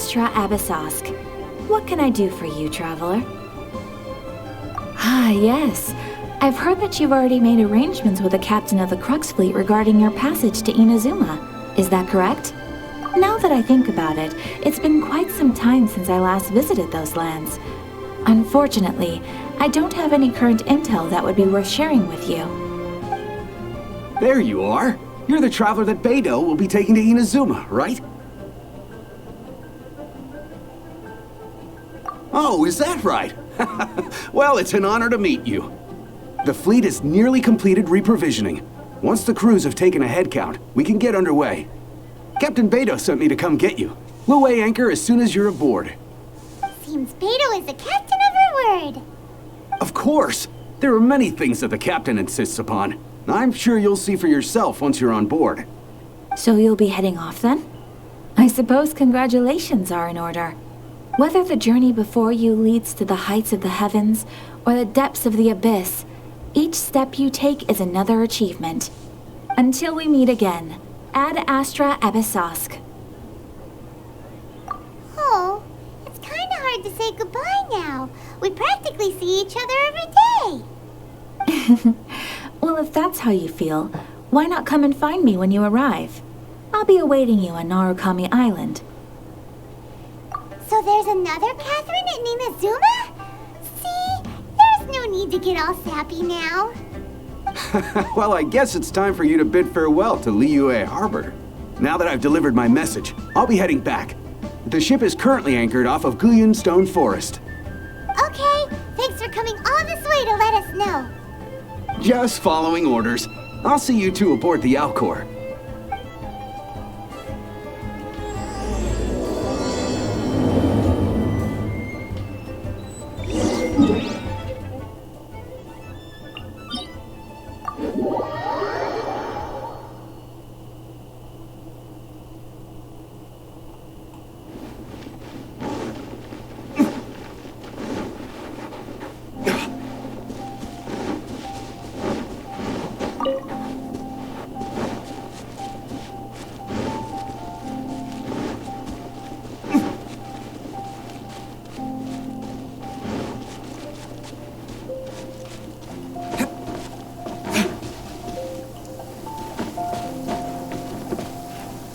Astra Abyssosk. What can I do for you, traveler? Ah, yes. I've heard that you've already made arrangements with the captain of the Crux fleet regarding your passage to Inazuma. Is that correct? Now that I think about it, it's been quite some time since I last visited those lands. Unfortunately, I don't have any current intel that would be worth sharing with you. There you are. You're the traveler that Beidou will be taking to Inazuma, right? Oh, is that right? Well, it's an honor to meet you. The fleet is nearly completed reprovisioning. Once the crews have taken a head count, we can get underway. Captain Beidou sent me to come get you. We'll weigh anchor as soon as you're aboard. Seems Beidou is the captain of her word. Of course! There are many things that the captain insists upon. I'm sure you'll see for yourself once you're on board. So you'll be heading off then? I suppose congratulations are in order. Whether the journey before you leads to the heights of the heavens or the depths of the abyss, each step you take is another achievement. Until we meet again, Ad Astra Abyssosk. Oh, it's kind of hard to say goodbye now. We practically see each other every day. Well, if that's how you feel, why not come and find me when you arrive? I'll be awaiting you on Narukami Island. So there's another Catherine in Inazuma? See, there's no need to get all sappy now. Well, I guess it's time for you to bid farewell to Liyue Harbor. Now that I've delivered my message, I'll be heading back. The ship is currently anchored off of Guyun Stone Forest. Okay, thanks for coming all this way to let us know. Just following orders. I'll see you two aboard the Alcor.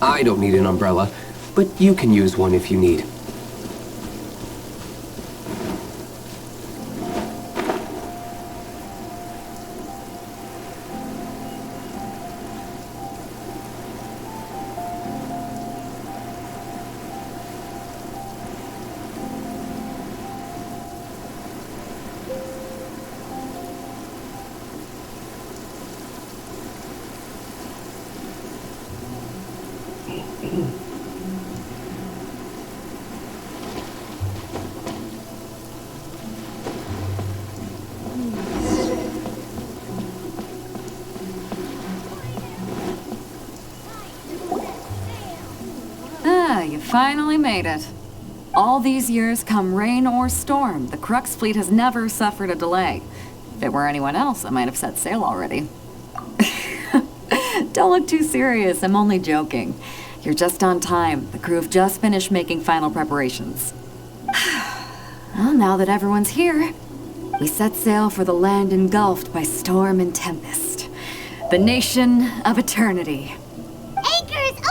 I don't need an umbrella, but you can use one if you need. You finally made it. All these years, come rain or storm, the Crux fleet has never suffered a delay. If it were anyone else, I might have set sail already. Don't look too serious, I'm only joking. You're just on time. The crew have just finished making final preparations. Well, now that everyone's here, we set sail for the land engulfed by storm and tempest. The nation of eternity. Anchors away!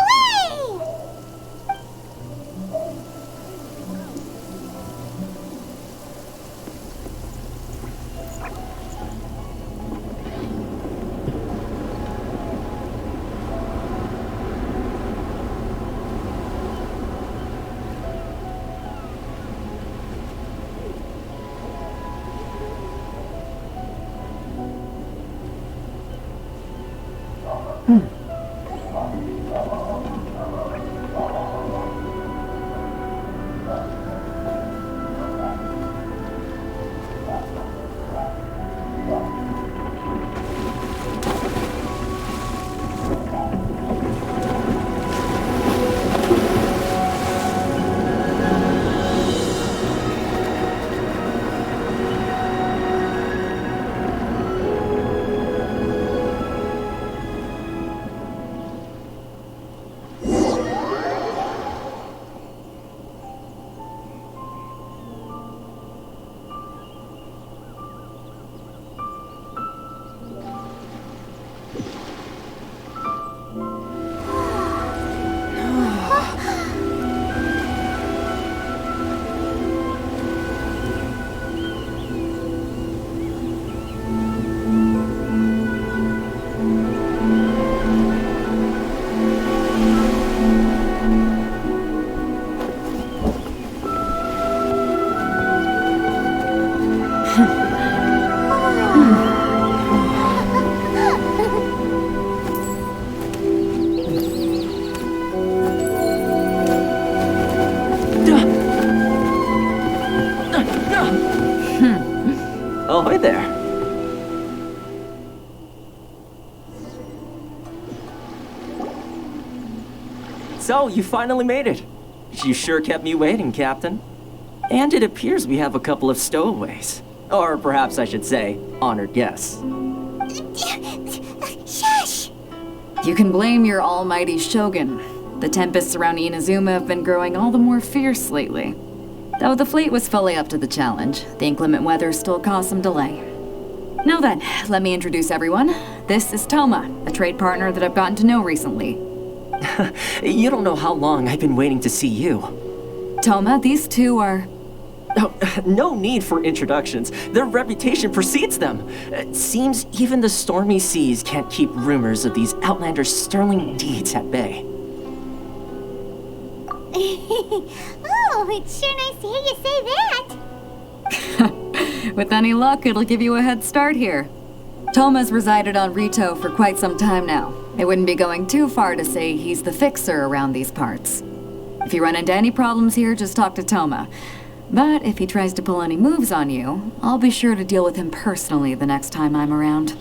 Ahoy there. So, you finally made it. You sure kept me waiting, Captain. And it appears we have a couple of stowaways. Or perhaps I should say, honored guests. Shush! You can blame your almighty shogun. The tempests around Inazuma have been growing all the more fierce lately. Though the fleet was fully up to the challenge, the inclement weather still caused some delay. Now then, let me introduce everyone. This is Toma, a trade partner that I've gotten to know recently. You don't know how long I've been waiting to see you. Toma, these two are... Oh, no need for introductions. Their reputation precedes them. It seems even the stormy seas can't keep rumors of these Outlanders' sterling deeds at bay. Oh, it's sure nice to hear you say that. With any luck, it'll give you a head start here. Toma's resided on Rito for quite some time now. It wouldn't be going too far to say he's the fixer around these parts. If you run into any problems here, just talk to Toma. But if he tries to pull any moves on you, I'll be sure to deal with him personally the next time I'm around.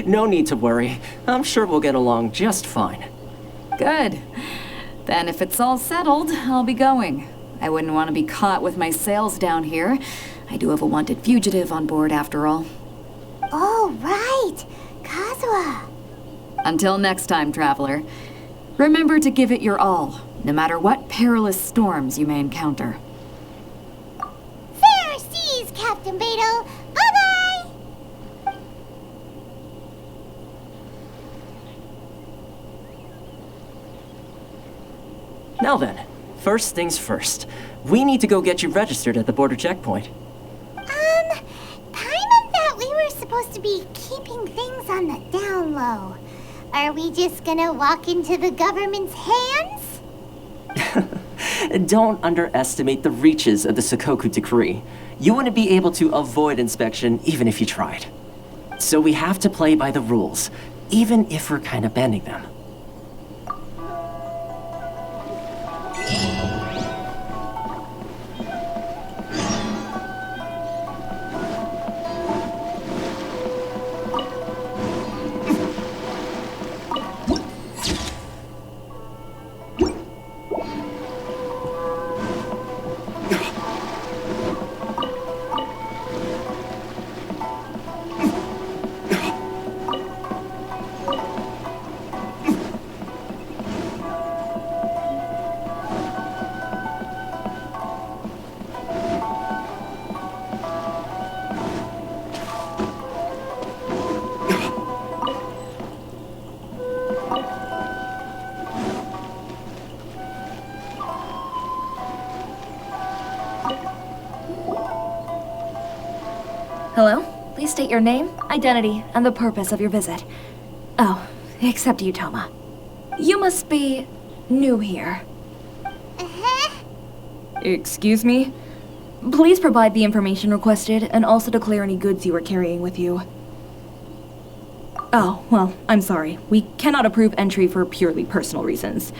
No need to worry. I'm sure we'll get along just fine. Good. Then if it's all settled, I'll be going. I wouldn't want to be caught with my sails down here. I do have a wanted fugitive on board after all. Oh, right. Kazuha. Until next time, traveler. Remember to give it your all, no matter what perilous storms you may encounter. Fair seas, Captain Beto. Bye-bye! Now then, first things first. We need to go get you registered at the border checkpoint. Paimon thought we were supposed to be keeping things on the down low. Are we just gonna walk into the government's hands? Don't underestimate the reaches of the Sakoku Decree. You wouldn't be able to avoid inspection even if you tried. So we have to play by the rules, even if we're kind of bending them. Hello? Please state your name, identity, and the purpose of your visit. Oh, except you, Toma. You must be new here. Uh-huh. Excuse me? Please provide the information requested and also declare any goods you are carrying with you. Oh, well, I'm sorry. We cannot approve entry for purely personal reasons.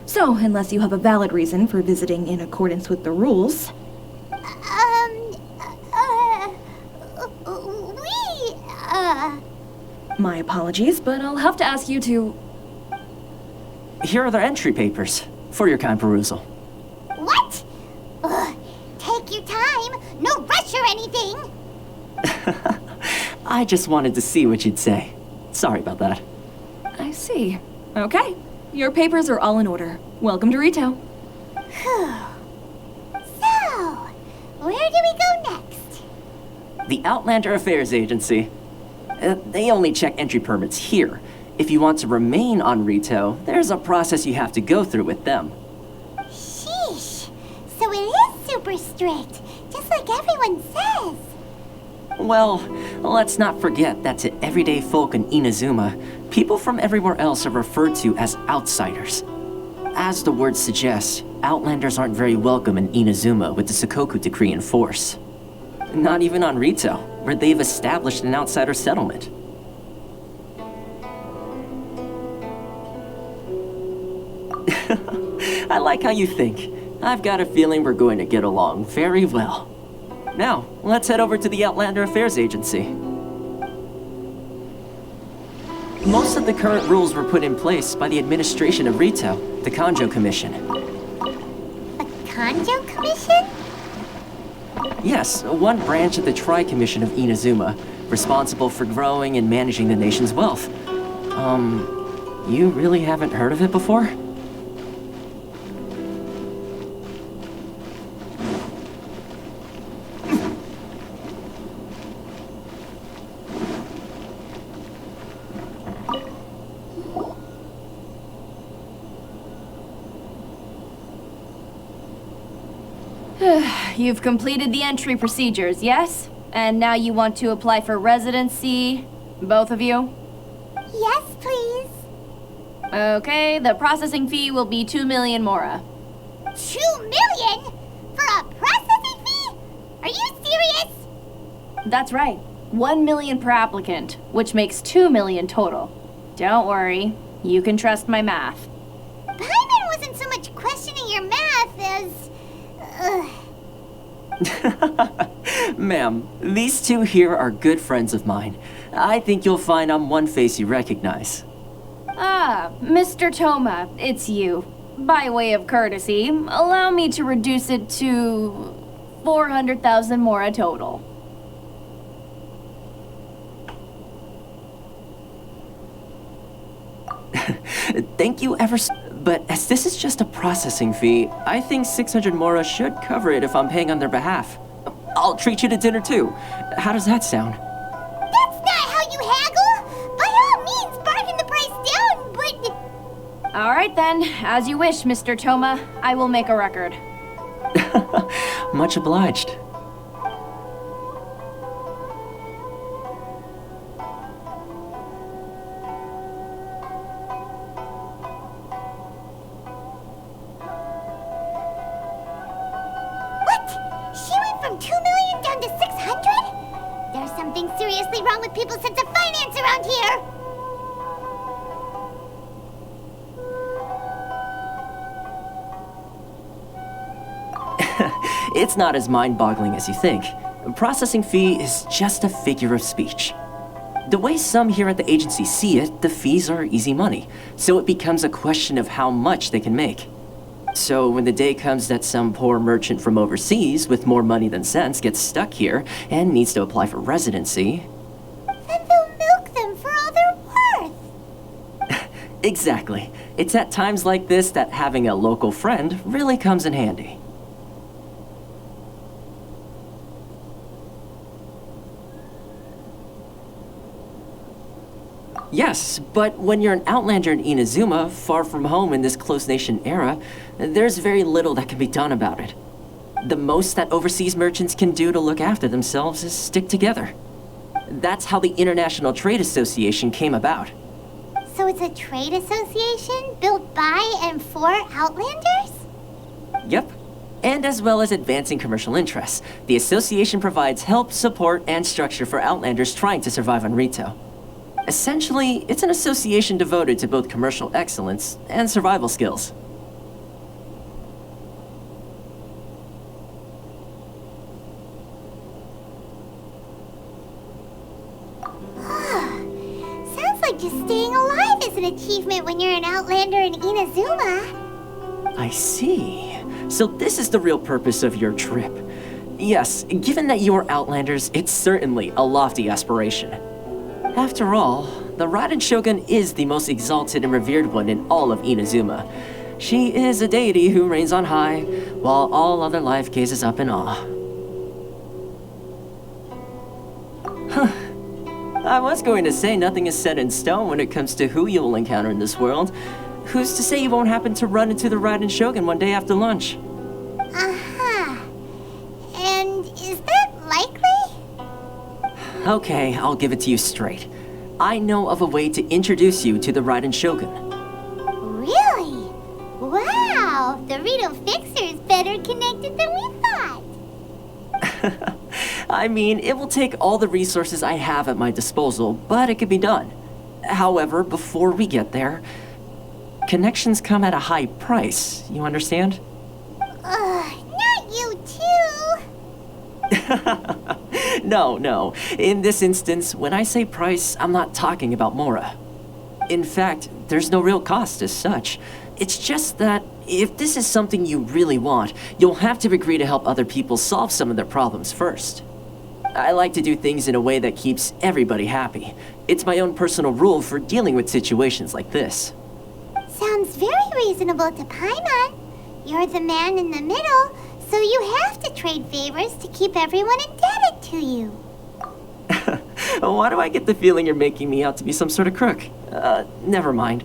So, unless you have a valid reason for visiting in accordance with the rules... My apologies, but I'll have to ask you to... Here are their entry papers, for your kind perusal. What? Take your time. No rush or anything. I just wanted to see what you'd say. Sorry about that. I see. Okay. Your papers are all in order. Welcome to Rito. So, where do we go next? The Outlander Affairs Agency. They only check entry permits here. If you want to remain on Rito, there's a process you have to go through with them. Sheesh. So it is super strict, just like everyone says. Well, let's not forget that to everyday folk in Inazuma, people from everywhere else are referred to as outsiders. As the word suggests, Outlanders aren't very welcome in Inazuma with the Sakoku Decree in force. Not even on Rito, where they've established an outsider settlement. I like how you think. I've got a feeling we're going to get along very well. Now, let's head over to the Outlander Affairs Agency. Most of the current rules were put in place by the administration of Rito, the Kanjo Commission. The Kanjo Commission? Yes, one branch of the Tri-Commission of Inazuma, responsible for growing and managing the nation's wealth. You really haven't heard of it before? You've completed the entry procedures, yes? And now you want to apply for residency? Both of you? Yes, please. Okay, the processing fee will be 2 million mora. 2 million? For a processing fee? Are you serious? That's right. 1 million per applicant, which makes 2 million total. Don't worry, you can trust my math. Paimon wasn't so much questioning your math as... Ma'am, these two here are good friends of mine. I think you'll find I'm one face you recognize. Ah, Mr. Toma, it's you. By way of courtesy, allow me to reduce it to 400,000 mora total. Thank you ever so... But as this is just a processing fee, I think 600 mora should cover it if I'm paying on their behalf. I'll treat you to dinner too. How does that sound? That's not how you haggle! By all means, bargain the price down, but... All right then, as you wish, Mr. Toma. I will make a record. Much obliged. She went from 2 million down to 600? There's something seriously wrong with people's sense of finance around here! It's not as mind-boggling as you think. A processing fee is just a figure of speech. The way some here at the agency see it, the fees are easy money, so it becomes a question of how much they can make. So when the day comes that some poor merchant from overseas with more money than sense gets stuck here and needs to apply for residency... Then they'll milk them for all they're worth! Exactly. It's at times like this that having a local friend really comes in handy. Yes, but when you're an outlander in Inazuma, far from home in this close nation era, there's very little that can be done about it. The most that overseas merchants can do to look after themselves is stick together. That's how the International Trade Association came about. So it's a trade association built by and for Outlanders? Yep. And as well as advancing commercial interests, the association provides help, support, and structure for Outlanders trying to survive on Rito. Essentially, it's an association devoted to both commercial excellence and survival skills. Sounds like just staying alive is an achievement when you're an Outlander in Inazuma. I see. So this is the real purpose of your trip. Yes, given that you're Outlanders, it's certainly a lofty aspiration. After all, the Raiden Shogun is the most exalted and revered one in all of Inazuma. She is a deity who reigns on high, while all other life gazes up in awe. I was going to say nothing is set in stone when it comes to who you'll encounter in this world. Who's to say you won't happen to run into the Raiden Shogun one day after lunch? Uh-huh. And is that likely? Okay, I'll give it to you straight. I know of a way to introduce you to the Raiden Shogun. Really? Wow, the Rito Fixer is better connected than we thought. I mean, it will take all the resources I have at my disposal, but it can be done. However, before we get there, connections come at a high price, you understand? Not you too. No. In this instance, when I say price, I'm not talking about Mora. In fact, there's no real cost as such. It's just that if this is something you really want, you'll have to agree to help other people solve some of their problems first. I like to do things in a way that keeps everybody happy. It's my own personal rule for dealing with situations like this. Sounds very reasonable to Paimon. You're the man in the middle, so you have to trade favors to keep everyone indebted to you. Why do I get the feeling you're making me out to be some sort of crook? Never mind.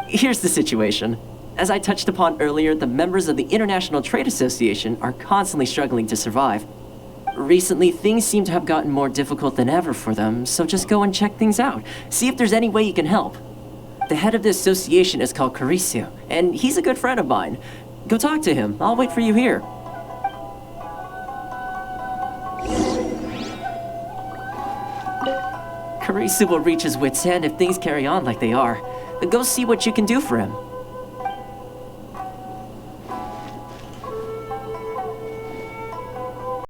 Here's the situation. As I touched upon earlier, the members of the International Trade Association are constantly struggling to survive. Recently, things seem to have gotten more difficult than ever for them, so just go and check things out. See if there's any way you can help. The head of the association is called Karisu, and he's a good friend of mine. Go talk to him. I'll wait for you here. Karisu will reach his wits' end if things carry on like they are. Go see what you can do for him.